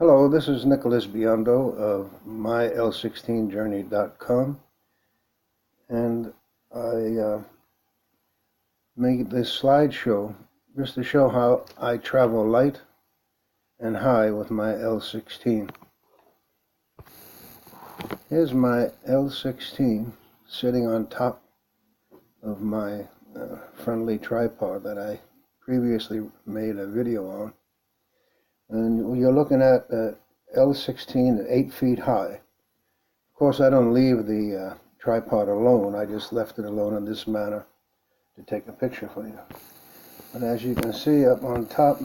Hello, this is Nicholas Biondo of myl16journey.com, and I made this slideshow just to show how I travel light and high with my L16. Here's my L16 sitting on top of my friendly tripod that I previously made a video on. And you're looking at L16 at 8 feet high. Of course, I don't leave the tripod alone. I just left it alone in this manner to take a picture for you. But as you can see, up on top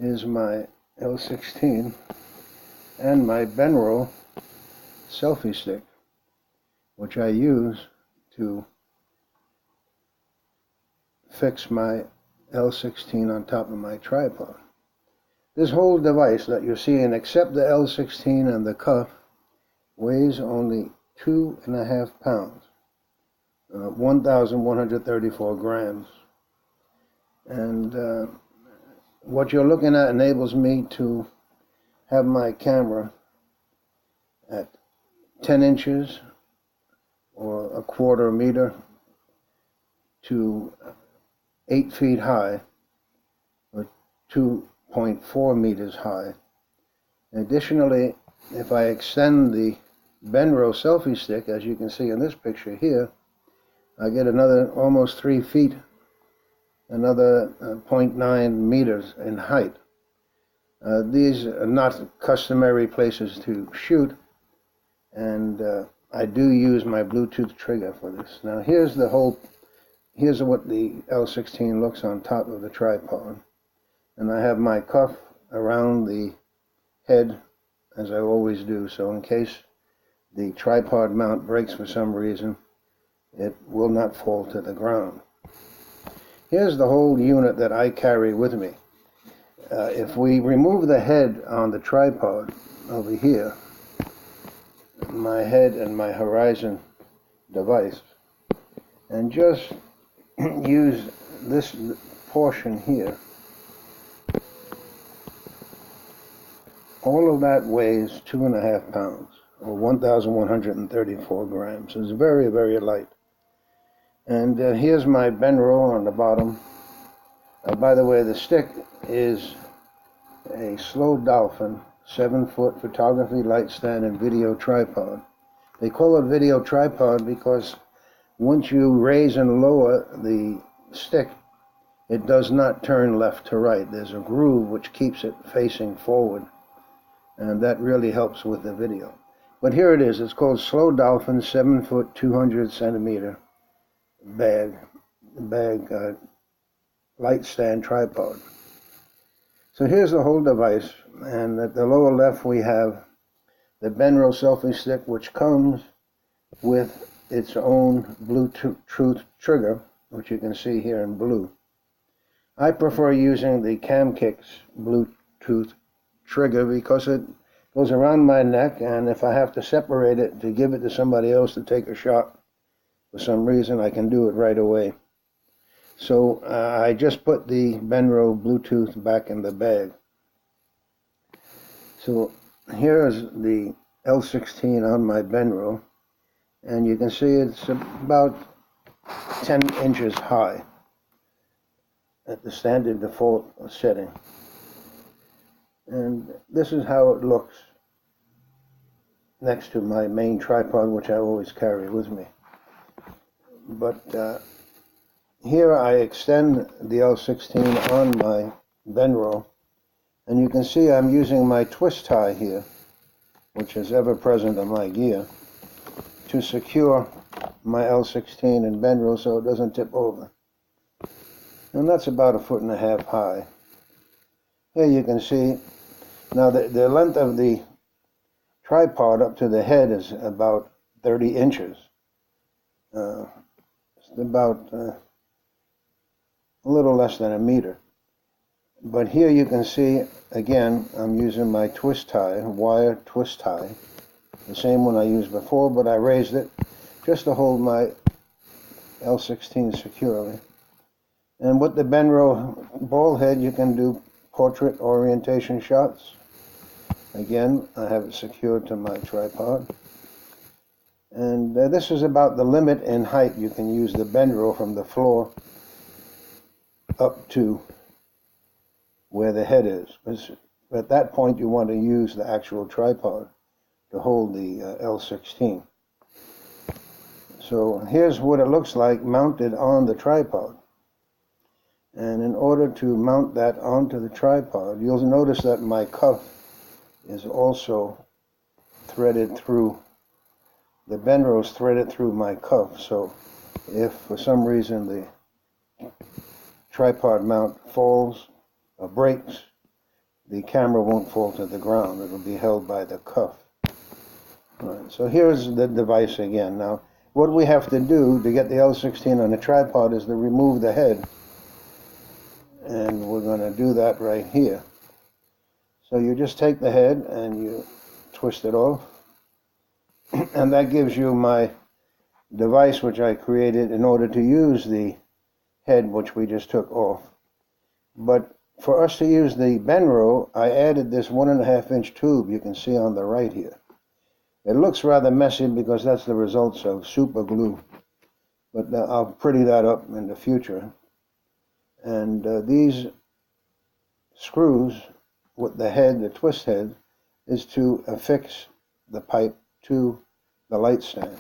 is my L16 and my Benro Selfie Stick, which I use to fix my L16 on top of my tripod. This whole device that you're seeing, except the L16 and the cuff, weighs only 2.5 pounds, 1,134 grams. And what you're looking at enables me to have my camera at 10 inches or a quarter meter to 8 feet high, or 2.4 meters high. Additionally, if I extend the Benro Selfie Stick, as you can see in this picture here, I get another almost 3 feet, another 0.9 meters in height. These are not customary places to shoot, and I do use my Bluetooth trigger for this. Now here's what the L16 looks on top of the tripod. And I have my cuff around the head, as I always do, so in case the tripod mount breaks for some reason, it will not fall to the ground. Here's the whole unit that I carry with me. If we remove the head on the tripod over here, my head and my horizon device, and just use this portion here, all of that weighs 2.5 pounds, or 1,134 grams. It's very, very light. And here's my Benro on the bottom. By the way, the stick is a Slow Dolphin 7-foot photography, Lightstand, and video tripod. They call it video tripod because once you raise and lower the stick, it does not turn left to right. There's a groove which keeps it facing forward, and that really helps with the video. But here it is. It's called Slow Dolphin 7-foot 200 centimeter bag light stand tripod. So here's the whole device, and at the lower left we have the Benro Selfie Stick, which comes with its own Bluetooth trigger, which you can see here in blue. I prefer using the CamKick's Bluetooth trigger because it goes around my neck, and if I have to separate it to give it to somebody else to take a shot for some reason, I can do it right away. So I just put the Benro Bluetooth back in the bag. So here's the L16 on my Benro, and you can see it's about 10 inches high at the standard default setting. And this is how it looks next to my main tripod, which I always carry with me. But here I extend the L16 on my Benro, and you can see I'm using my twist tie here, which is ever present on my gear, to secure my L16 and Benro so it doesn't tip over. And that's about 1.5 feet high. Here you can see, now the length of the tripod up to the head is about 30 inches. It's about a little less than a meter. But here you can see, again, I'm using my twist tie, wire twist tie, the same one I used before, but I raised it just to hold my L16 securely. And with the Benro ball head, you can do portrait orientation shots. Again, I have it secured to my tripod. And this is about the limit in height. You can use the Benro from the floor up to where the head is. At that point, you want to use the actual tripod to hold the L16. So here's what it looks like mounted on the tripod. And in order to mount that onto the tripod, you'll notice that my cuff is also threaded through, the Benro is threaded through my cuff. So if for some reason the tripod mount falls or breaks, the camera won't fall to the ground. It will be held by the cuff. All right, so here's the device again. Now, what we have to do to get the L16 on the tripod is to remove the head. And we're going to do that right here. So you just take the head and you twist it off. And that gives you my device which I created in order to use the head which we just took off. But for us to use the Benro, I added this 1.5-inch tube you can see on the right here. It looks rather messy because that's the results of super glue, but I'll pretty that up in the future. And these screws with the head, the twist head, is to affix the pipe to the light stand.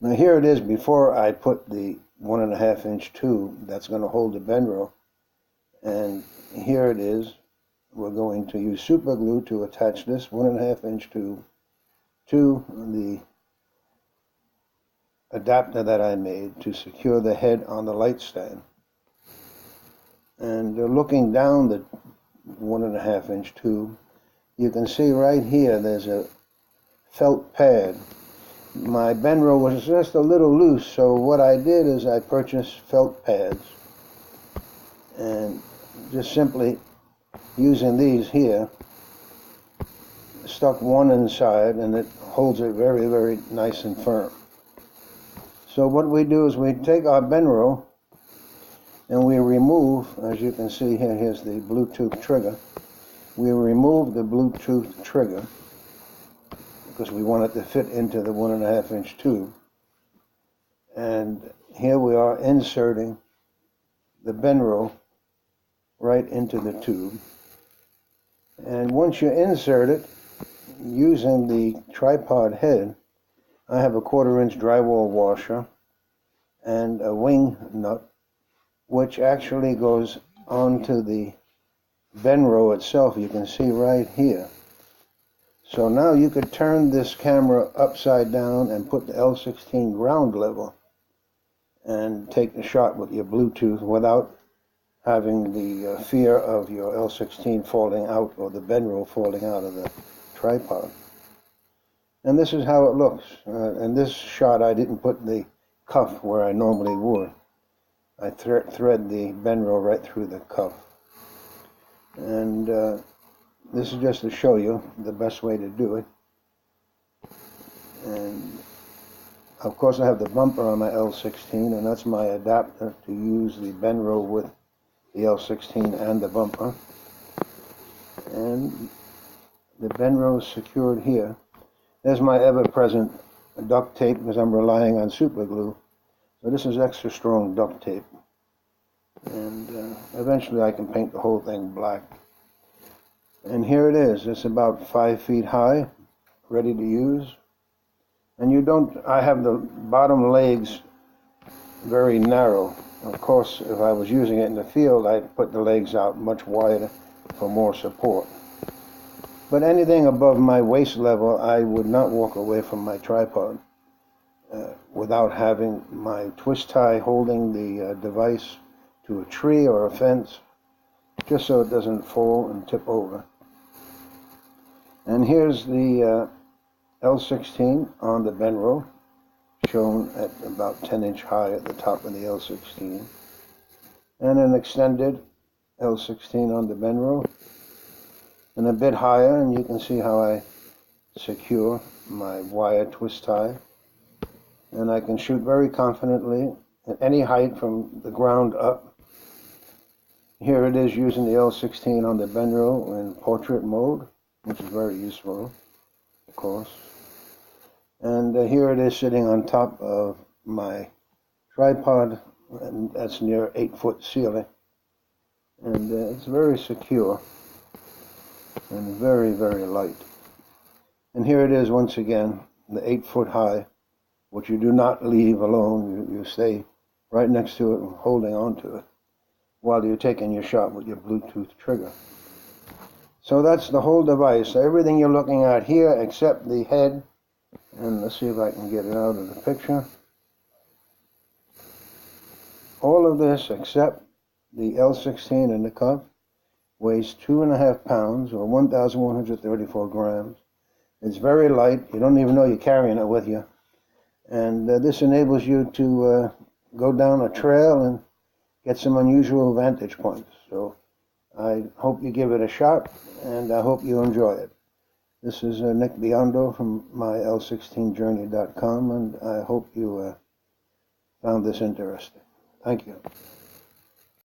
Now here it is before I put the 1.5-inch tube that's going to hold the Benro. And here it is. We're going to use super glue to attach this 1.5-inch tube to the adapter that I made to secure the head on the light stand. And looking down the 1.5-inch tube, you can see right here there's a felt pad. My Benro was just a little loose, so what I did is I purchased felt pads, and just simply using these here, stuck one inside, and it holds it very, very nice and firm. So what we do is we take our Benro and we remove, as you can see here, here's the Bluetooth trigger. We remove the Bluetooth trigger because we want it to fit into the 1.5-inch tube. And here we are inserting the Benro right into the tube. And once you insert it, using the tripod head, I have a 1/4-inch drywall washer and a wing nut, which actually goes onto the Benro itself. You can see right here. So now you could turn this camera upside down and put the L16 ground level and take the shot with your Bluetooth without having the fear of your L16 falling out or the Benro falling out of the tripod. And this is how it looks. In this shot I didn't put the cuff where I normally would. I thread the Benro right through the cuff. And this is just to show you the best way to do it. And of course I have the bumper on my L16, and that's my adapter to use the Benro with the L16 and the bumper. And the Benro is secured here. There's my ever-present duct tape because I'm relying on super glue. So this is extra strong duct tape. And eventually I can paint the whole thing black. And here it is. It's about 5 feet high, ready to use. And I have the bottom legs very narrow. Of course, if I was using it in the field, I'd put the legs out much wider for more support. But anything above my waist level, I would not walk away from my tripod without having my twist tie holding the device to a tree or a fence, just so it doesn't fall and tip over. And here's the L16 on the Benro, shown at about 10-inch high at the top of the L16, and an extended L16 on the Benro, and a bit higher, and you can see how I secure my wire twist tie. And I can shoot very confidently at any height from the ground up. Here it is using the L16 on the Benro in portrait mode, which is very useful, of course. And here it is sitting on top of my tripod, and that's near 8-foot ceiling. And it's very secure and very, very light. And here it is once again, the 8-foot high, which you do not leave alone. You stay right next to it and holding on to it while you're taking your shot with your Bluetooth trigger. So that's the whole device. Everything you're looking at here except the head. And let's see if I can get it out of the picture. All of this except the L16 in the cuff weighs 2.5 pounds or 1,134 grams. It's very light. You don't even know you're carrying it with you. And this enables you to go down a trail and get some unusual vantage points. So I hope you give it a shot, and I hope you enjoy it. This is Nick Biondo from my L16journey.com, and I hope you found this interesting. Thank you.